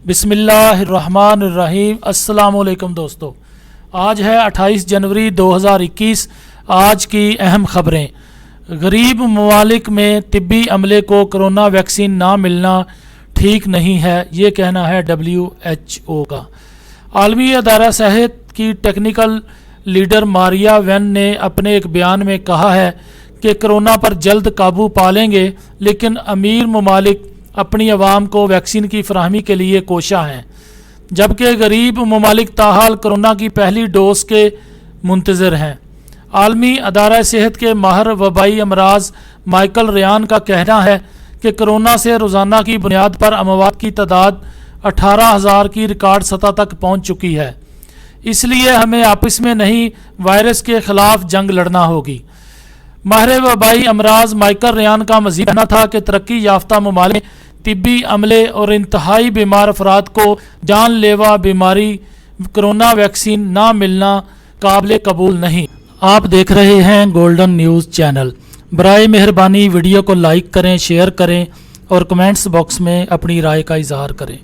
बिस्मिल्लाहिर्रहमानिर्रहीम। अस्सलाम वालेकुम दोस्तों, आज है 28 जनवरी 2021। आज की अहम खबरें। गरीब ममालिक में तिब्बी अमले को कोरोना वैक्सीन ना मिलना ठीक नहीं है, ये कहना है WHO का। आलमी अदारा सेहत की टेक्निकल लीडर मारिया वेन ने अपने एक बयान में कहा है कि कोरोना पर जल्द काबू पा लेंगे, लेकिन अमीर ममालिक अपनी आवाम को वैक्सीन की फराहमी के लिए कोशा हैं, जबकि गरीब ममालिक ताहाल कोरोना की पहली डोज के मुंतज़र हैं। आलमी अदारा सेहत के माहिर वबाई अमराज माइकल रियान का कहना है कि कोरोना से रोज़ाना की बुनियाद पर अमवात की तादाद 18,000 की रिकॉर्ड सतह तक पहुँच चुकी है। इसलिए हमें आपस में नहीं, वायरस के ख़िलाफ़ जंग लड़ना होगी। माहिर वबाई अमराज माइकल रियान का मज़ीद कहना था कि तरक्की याफ्ता ममालिक तिब्बी अमले और इंतहाई बीमार अफराद को जानलेवा बीमारी कोरोना वैक्सीन ना मिलना काबिल कबूल नहीं। आप देख रहे हैं गोल्डन न्यूज़ चैनल। बराए मेहरबानी वीडियो को लाइक करें, शेयर करें और कमेंट्स बॉक्स में अपनी राय का इजहार करें,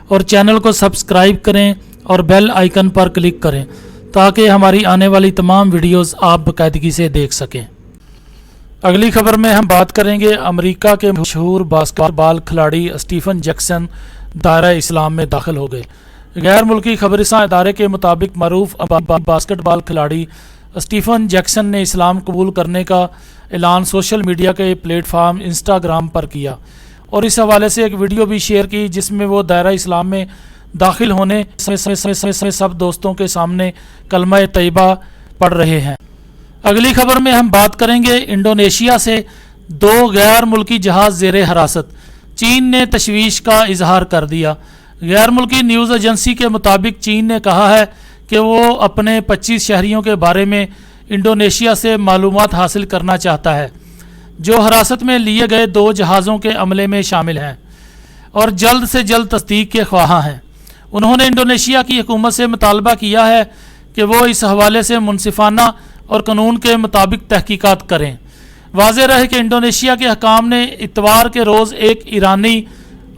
और चैनल को सब्सक्राइब करें और बेल आइकन पर क्लिक करें ताकि हमारी आने वाली तमाम वीडियोस आप बाकायदगी से देख सकें। अगली खबर में हम बात करेंगे अमेरिका के मशहूर बास्केटबॉल खिलाड़ी स्टीफन जैक्सन दायरा इस्लाम में दाखिल हो गए। गैर मुल्की खबरसां इदारे के मुताबिक मरूफ बास्केटबॉल खिलाड़ी स्टीफन जैक्सन ने इस्लाम कबूल करने का ऐलान सोशल मीडिया के प्लेटफार्म इंस्टाग्राम पर किया, और इस हवाले से एक वीडियो भी शेयर की जिसमें वो दायरा इस्लाम में दाखिल होने समय सब दोस्तों के सामने कलमा तैयबा पढ़ रहे हैं। अगली खबर में हम बात करेंगे इंडोनेशिया से 2 गैर मुल्की जहाज ज़ेरे हिरासत। चीन ने तशवीश का इजहार कर दिया। गैर मुल्की न्यूज़ एजेंसी के मुताबिक चीन ने कहा है कि वो अपने 25 शहरियों के बारे में इंडोनेशिया से मालूमात हासिल करना चाहता है, जो हिरासत में लिए गए 2 जहाज़ों के अमले में शामिल हैं और जल्द से जल्द तस्दीक के ख्वाहां हैं। उन्होंने इंडोनेशिया की हुकूमत से मुतालबा किया है कि वो इस हवाले से मुनसिफाना और कानून के मुताबिक तहकीकात करें। वाज़ेह रहे कि इंडोनेशिया के हकाम ने इतवार के रोज़ एक ईरानी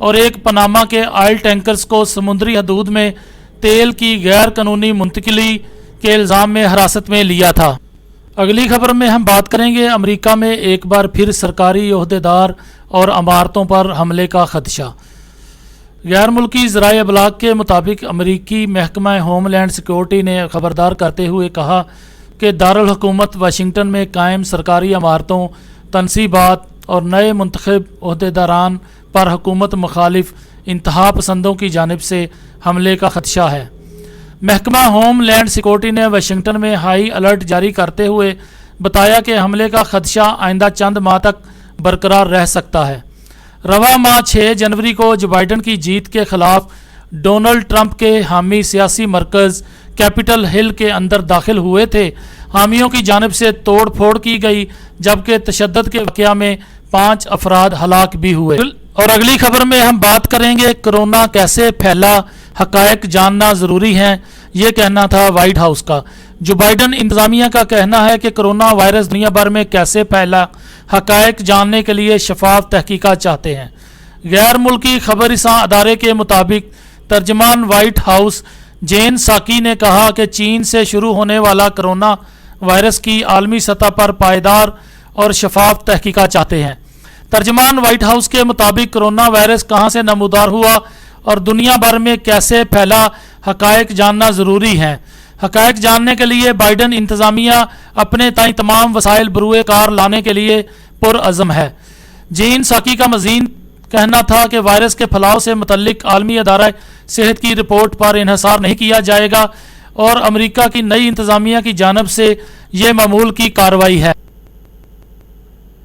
और एक पनामा के ऑयल टैंकर्स को समुद्री हदूद में तेल की गैर कानूनी मुंतकिली के इल्ज़ाम में हिरासत में लिया था। अगली खबर में हम बात करेंगे अमेरिका में एक बार फिर सरकारी ओहदेदार और इमारतों पर हमले का खदशा। गैर मुल्की ज़राए अबलाग के मुताबिक अमरीकी महकमा होमलैंड सिक्योरिटी ने खबरदार करते हुए कहा कि दारुल हुकूमत वाशिंगटन में कायम सरकारी इमारतों, तनसीबात और नए मुंतखब ओहदेदारान पर हुकूमत मुखालिफ इंतहा पसंदों की जानिब से हमले का खदशा है। महकमा होम लैंड सिक्योरिटी ने वाशिंगटन में हाई अलर्ट जारी करते हुए बताया कि हमले का खदशा आइंदा चंद माह तक बरकरार रह सकता है। रवा माह 6 जनवरी को जो बाइडन की जीत के खिलाफ डोनाल्ड ट्रंप के हामी सियासी मरकज़ कैपिटल हिल के अंदर दाखिल हुए थे। हामियों की जानिब से तोड़ फोड़ की गई, जबकि तशद्दुद के वाक़या में 5 अफराद हलाक भी हुए। और अगली खबर में हम बात करेंगे कोरोना कैसे फैला, हकायक जानना ज़रूरी है, ये कहना था वाइट हाउस का। जो बाइडन इंतज़ामिया का कहना है कि कोरोना वायरस दुनिया भर में कैसे फैला, हकायक जानने के लिए शफाफ तहकीकात चाहते हैं। गैर मुल्की खबरसां अदारे के मुताबिक तर्जमान वाइट हाउस जेन साकी ने कहा कि चीन से शुरू होने वाला कोरोना वायरस की आलमी सतह पर पायदार और शफाफ तहकीकात चाहते हैं। तर्जमान वाइट हाउस के मुताबिक कोरोना वायरस कहां से नमूदार हुआ और दुनिया भर में कैसे फैला, हकायक जानना ज़रूरी है। हकायक जानने के लिए बाइडन इंतज़ामिया अपने ताईं तमाम वसाइल बरूए कार लाने के लिए पुरअज़म है। जेन साकी का मज़ीद कहना था कि वायरस के फैलाव से मुतल्लिक आलमी अदारा सेहत की रिपोर्ट पर इन्हिसार नहीं किया जाएगा और अमेरिका की नई इंतज़ामिया की जानब से ये मामूल की कार्रवाई है।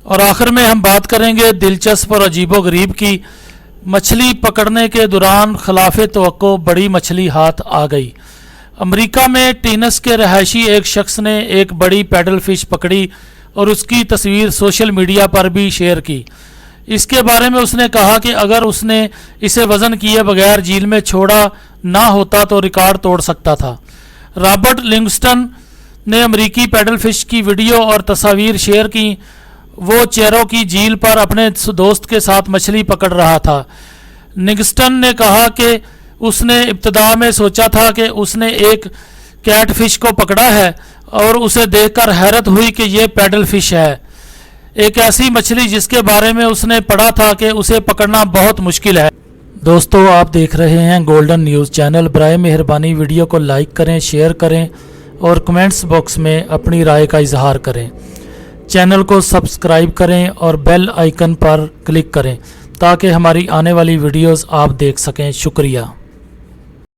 और आखिर में हम बात करेंगे दिलचस्प और अजीबो गरीब की। मछली पकड़ने के दौरान खिलाफ तवक्को बड़ी मछली हाथ आ गई। अमेरिका में टीनस के रहायशी एक शख्स ने एक बड़ी पैडल फिश पकड़ी और उसकी तस्वीर सोशल मीडिया पर भी शेयर की। इसके बारे में उसने कहा कि अगर उसने इसे वज़न किए बगैर झील में छोड़ा ना होता तो रिकॉर्ड तोड़ सकता था। रॉबर्ट लिविंगस्टन ने अमेरिकी पैडल फिश की वीडियो और तस्वीर शेयर की। वो चेरो की झील पर अपने दोस्त के साथ मछली पकड़ रहा था। लिविंगस्टन ने कहा कि اس نے ابتدا میں سوچا تھا کہ اس نے ایک کیٹ فش کو پکڑا ہے اور اسے دیکھ کر حیرت ہوئی کہ یہ پیڈل فش ہے، ایک ایسی مچھلی جس کے بارے میں اس نے پڑھا تھا کہ اسے پکڑنا بہت مشکل ہے۔ دوستو، آپ دیکھ رہے ہیں گولڈن نیوز چینل۔ برائے مہربانی ویڈیو کو لائک کریں، شیئر کریں اور کمنٹس باکس میں اپنی رائے کا اظہار کریں۔ چینل کو سبسکرائب کریں اور بیل آئیکن پر کلک کریں تاکہ ہماری آنے والی ویڈیوز آپ دیکھ سکیں۔ شکریہ۔